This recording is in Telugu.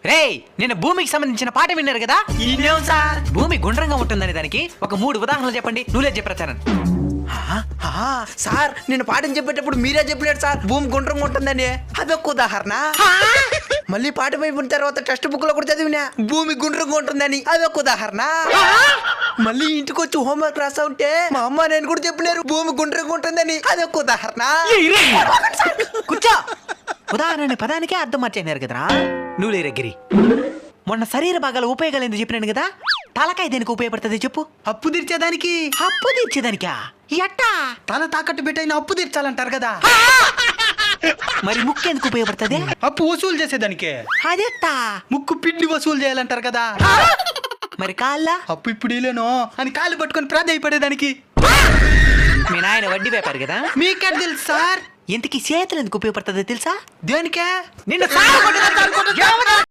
రేయ్ నిన్న భూమికి సంబంధించిన పాట విన్నారు కదా ఈయనేం సార్? భూమి గుండ్రంగా ఉంటుందని దానికి ఒక 3 ఉదాహరణలు చెప్పండి. నువ్వులే చెప్పాను. సార్ నేను పాఠం చెప్పేటప్పుడు మీరే చెప్పలేడు సార్ భూమి గుండ్రంగా ఉంటుందని. అదొక ఉదాహరణ. మళ్ళీ పాఠం అయిపోయిన తర్వాత టెక్స్ట్ బుక్ లో కూడా చదివినా భూమి గుండ్రంగా ఉంటుందని. అదొక ఉదాహరణ. మళ్ళీ ఇంటికి వచ్చి హోంవర్క్ రాసా ఉంటే మా అమ్మ నేను కూడా చెప్పలేరు భూమి గుండ్రంగా ఉంటుందని. అదొక ఉదాహరణ. కూర్చో. ఉదాహరణ పదానికే అర్థం మార్చేనారు కదరా. నువ్వులే రగ్గిరి. మొన్న శరీర భాగాల ఉపయోగాలు ఎందుకు చెప్పినాను కదా. తలకాయ దేనికి ఉపయోగపడుతుంది చెప్పు. అప్పు తీర్చేదానికి. అప్పు తీర్చేదానికా? ఎట్టా? తల తాకట్టు పెట్టైన అప్పు తీర్చాలంటారు కదా. మరి ముక్కు ఎందుకు ఉపయోగపడుతుంది? అప్పు వసూలు చేసేదానికే. అదెట్టా? ముక్కు పిండి వసూలు చేయాలంటారు కదా. మరి కాళ్ళ? అప్పు ఇప్పుడు ఇలేను అని కాళ్ళు పట్టుకొని ప్రాధాయపడేదానికి. మీ నాయన వడ్డీ వ్యాపారి కదా. మీకే తెలుసు సార్. ఇంతకీ చేతులు ఎందుకు ఉపయోగపడుతుంది తెలుసా? దేనికే? నిన్ను